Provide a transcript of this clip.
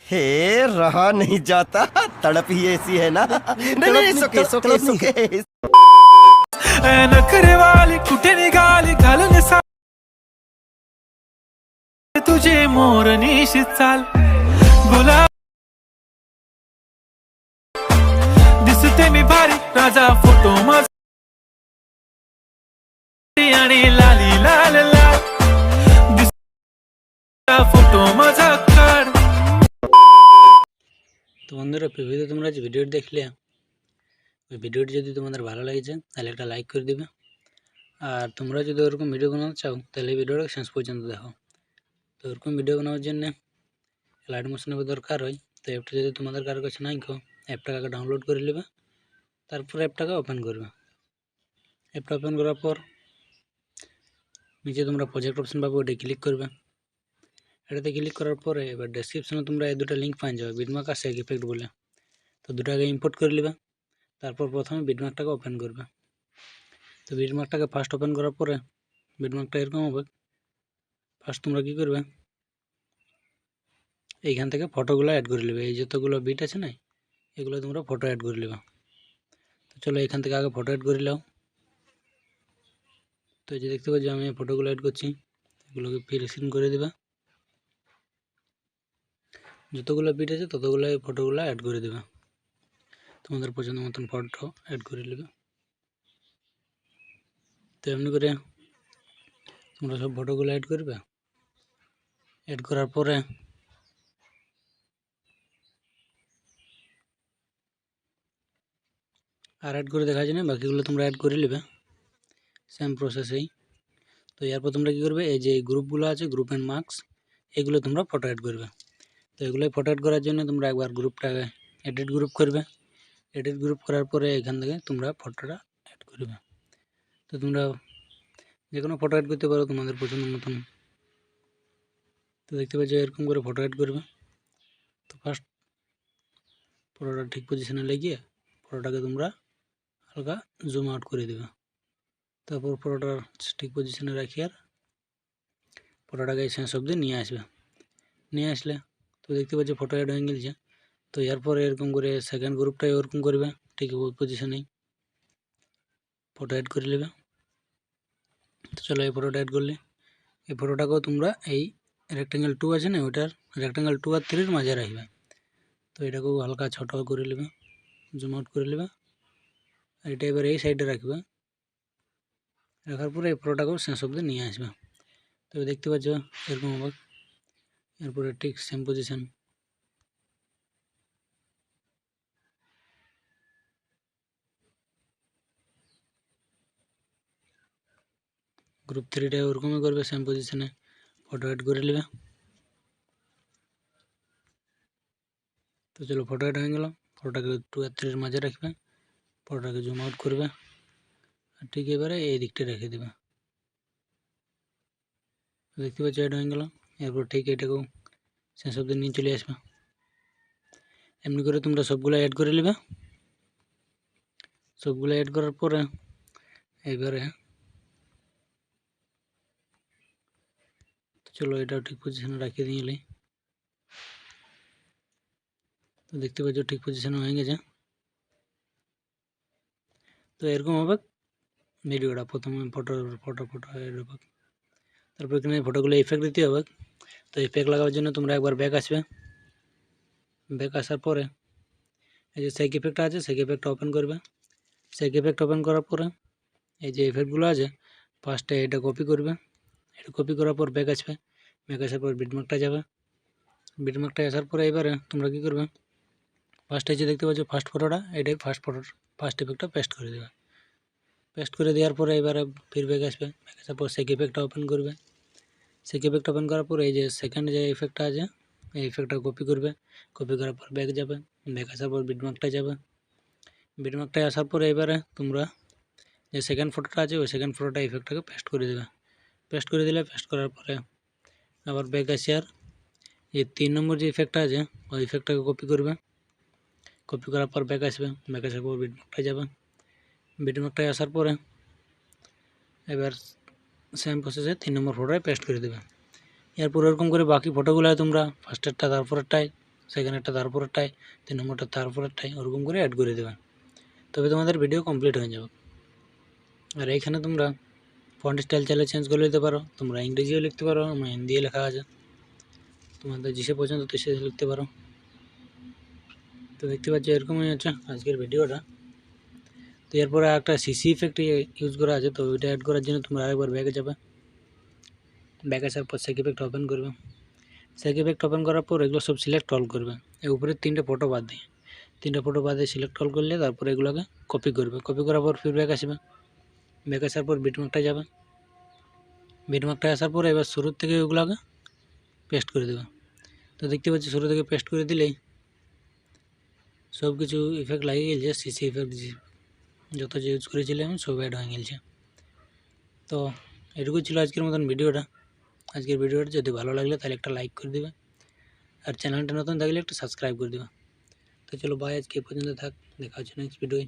हे रहा नहीं जाता, तड़प ही ऐसी है ना। नहीं नहीं, सुके सुके सुके। नखरे वाली कुठे निघाली घालून तुझे मोरनीशी चाल गुलाब दिसते मी भारी राजा फोटो माझा आणि लाली लाल लाल दिसता फोटो माझा काढ। তো বন্ধুরা প্রিভিউতে তোমরা যে ভিডিওটি দেখলে ওই ভিডিওটি যদি তোমাদের ভালো লেগেছে তাহলে একটা লাইক করে দিবে, আর তোমরা যদি ওরকম ভিডিও বানাতে চাও তাহলে এই ভিডিওটা শেষ পর্যন্ত দেখো। তো ওরকম ভিডিও বানানোর জন্য লাইট মোশন অ্যাপের দরকার হয়। তো অ্যাপটা যদি তোমাদের কারোর কাছে নাই খো, অ্যাপটাকে ডাউনলোড করে নেবে, তারপর অ্যাপটাকে ওপেন করবে। অ্যাপটা ওপেন করার পর নিচে তোমরা প্রজেক্ট অপশন পাবে, ওটা ক্লিক করবে। এটাতে ক্লিক করার পরে এবার ডেসক্রিপশনে তোমরা এই দুটো লিঙ্ক পাওয়া যাবে, বিটমার্ক আর শেক ইফেক্ট বলে। তো দুটাকে ইম্পোর্ট করে নেবে, তারপর প্রথমে বিটমার্কটাকে ওপেন করবে। তো বিটমার্কটাকে ফার্স্ট ওপেন করার পরে বিটমার্কটা এরকম হবে। ফার্স্ট তোমরা কী করবে, এইখান থেকে ফটোগুলো অ্যাড করে নেবে। এই যতগুলো বিট আছে না, এগুলো তোমরা ফটো অ্যাড করে নেবে। তো চলো এখান থেকে আগে ফটো অ্যাড করে নাও। তো এই যে দেখতে পাচ্ছি আমি ফটোগুলো অ্যাড করছি, এগুলোকে ফিল স্ক্রিন করে দেবে। যতগুলো বিট আছে ততগুলো এই ফটোগুলো অ্যাড করে দেবে। তোমাদের পছন্দ মতন ফটো অ্যাড করে নেবে। তো এমনি করে তোমরা সব ফটোগুলো অ্যাড করবে। অ্যাড করার পরে আর অ্যাড করে দেখা যায় না, বাকিগুলো তোমরা অ্যাড করে নেবে সেম প্রসেসেই। তো এরপর তোমরা কী করবে, এই যে গ্রুপগুলো আছে গ্রুপ অ্যান্ড মার্কস, এগুলো তোমরা ফটো অ্যাড করবে। তো এগুলোই ফটো অ্যাড করার জন্য তোমরা একবার গ্রুপটাকে এডিট গ্রুপ করবে। এডিট গ্রুপ করার পরে এখান থেকে তোমরা ফটোটা অ্যাড করবে। তো তোমরা যে কোনো ফটো অ্যাড করতে পারো তোমাদের পছন্দ মতন। তো দেখতে পাচ্ছ এরকম করে ফটো অ্যাড করবে। তো ফার্স্ট ফটোটা ঠিক পজিশনে লাগিয়ে ফটোটাকে তোমরা হালকা জুম আউট করে দেবে। তারপর ফটোটা ঠিক পজিশনে রাখি আর ফটোটাকে শেষ অবধি নিয়ে আসবে। নিয়ে আসলে তো দেখতে পাচ্ছি ফটো অ্যাড হয়ে গেছে। তো এরপর এরকম করে সেকেন্ড গ্রুপটাই ওরকম করবে, ঠিক ওই পজিশনেই ফটো অ্যাড করে নেবে। তো চলো এই ফটোটা অ্যাড করলে এই ফটোটাকেও তোমরা এই রেক্টেঙ্গেল 2 আছে না, ওইটার রেক্টেঙ্গেল 2 আর 3-র মাঝে রাখবে। তো এটাকেও হালকা ছোট করে নেবে, জুম আউট করে নেবে। আর এটা এবার এই সাইডে রাখবে, রাখার পরে এই ফটোটাকেও শেষ অবধি নিয়ে আসবে। তো দেখতে পাচ্ছ এরকম হবে। এরপরে ঠিক সেম পজিশন গ্রুপ 3টা ওরকমই করবে, সেম পজিশনে ফটো অ্যাড করে নেবে। তো চলো ফটো অ্যাড হয়ে গেল। ফটোটাকে 2 আর 3-এর মাঝে রাখবে, ফটোটাকে জুম আউট করবে আর ঠিক এবারে এই দিকটা রেখে দেবে। দেখতে পাচ্ছ অ্যাড হয়ে গেল। এরপর ঠিক এটাকেও শেষ অবধি নিয়ে চলে আসবে। এমনি করে তোমরা সবগুলো অ্যাড করে নেবে। সবগুলো অ্যাড করার পরে এবারে চলো এটাও ঠিক পজিশনে রাখিয়ে দিয়ে। তো দেখতে পাচ্ছ ঠিক পজিশনে হয়ে গেছে। তো এরকম হবে ভিডিওটা, প্রথমে ফটো ফটো ফটো অ্যাড হবে। তারপর এখানে ফটোগুলো ইফেক্ট দিতে হবে। তো ইফেক্ট লাগানোর জন্য তোমরা একবার ব্যাক আসবে। ব্যাক আসার পরে এই যে শেক ইফেক্টটা আছে, শেক ইফেক্টটা ওপেন করবে। শেক ইফেক্ট ওপেন করার পরে এই যে ইফেক্টগুলো আছে ফার্স্টে এটা কপি করবে। এটা কপি করার পর ব্যাক আসবে। ব্যাক আসার পর বিটমার্কটা যাবে। বিটমার্কটা আসার পরে এবারে তোমরা কী করবে, ফার্স্টে যে দেখতে পাচ্ছ ফার্স্ট ফটোটা, এটাই ফার্স্ট ইফেক্টটা পেস্ট করে দেবে। পেস্ট করে দেওয়ার পরে এবারে ফির ব্যাক আসবে। ব্যাক আসার পর শেক ইফেক্টটা ওপেন করবে। শেক ইফেক্ট ওপেন করার পর এই যে সেকেন্ড যে ইফেক্টটা আছে এই ইফেক্টটা কপি করবে। কপি করার পর ব্যাক যাবে। ব্যাক আসার পর বিটমার্কটা যাবে। বিটমার্কটায় আসার পরে এবারে তোমরা যে সেকেন্ড ফটোটা আছে ওই সেকেন্ড ফটোটা ইফেক্টটাকে পেস্ট করে দেবে। পেস্ট করে দিলে পেস্ট করার পরে আবার ব্যাক আসে আর এই 3 নম্বর যে ইফেক্টটা আছে ওই ইফেক্টটাকে কপি করবে। কপি করার পর ব্যাক আসবে। ব্যাক আসার পর বিটমার্কটায় যাবে। বিটমার্কটায় আসার পরে এবার সেম প্রসেসে 3 নম্বর ফটোটায় পেস্ট করে দেবে। এরপর এরকম করে বাকি ফটোগুলো তোমরা ফার্স্টেরটা তারপরেরটায় সেখানে একটা তারপরেরটায়, 3 নম্বরটা তারপরেরটায়, ওরকম করে অ্যাড করে দেবে, তবে তোমাদের ভিডিও কমপ্লিট হয়ে যাবে। আর এইখানে তোমরা ফন্ট স্টাইল চাইলে চেঞ্জ করে নিতে পারো, তোমরা ইংরেজিও লিখতে পারো, আমার হিন্দি লেখা আছে, তোমাদের যেসে পছন্দ তো সে লিখতে পারো। তো দেখতে পাচ্ছ এরকমই হচ্ছে আজকের ভিডিওটা। তো এরপরে একটা সিসি ইফেক্ট ইউজ করা আছে, তো ওইটা অ্যাড করার জন্য তোমরা আরেকবার ব্যাকে যাবে, ব্যাকে আসার পর সেক ইফেক্ট ওপেন করবে, সেক ইফেক্ট ওপেন করার পর এগুলো সব সিলেক্ট অল করবে, এর উপরে 3টে ফটো বাদ দিয়ে, 3টে ফটো বাদ দিয়ে সিলেক্ট অল করলে তারপরে এগুলোকে কপি করবে, কপি করার পর ফির ব্যাক আসবে, ব্যাক আসার পর বিটমার্কটা যাবে, বিটমার্কটা আসার পর এবার শুরু থেকে ওগুলোকে পেস্ট করে দেবে। তো দেখতে পাচ্ছি শুরু থেকে পেস্ট করে দিলেই সব কিছু ইফেক্ট লাগিয়ে গেছে, সিসি ইফেক্ট যত যে ইউজ করেছিলাম সব অ্যাড হয়ে গেছে। তো এটুকুই ছিল আজকের মতন ভিডিওটা। আজকের ভিডিওটা যদি ভালো লাগলে তাহলে একটা লাইক করে দেবে, আর চ্যানেলটা নতুন থাকলে একটু সাবস্ক্রাইব করে দেবে। তো চলো বাই, আজকে এই পর্যন্ত থাক, দেখা হচ্ছে নেক্সট ভিডিওয়।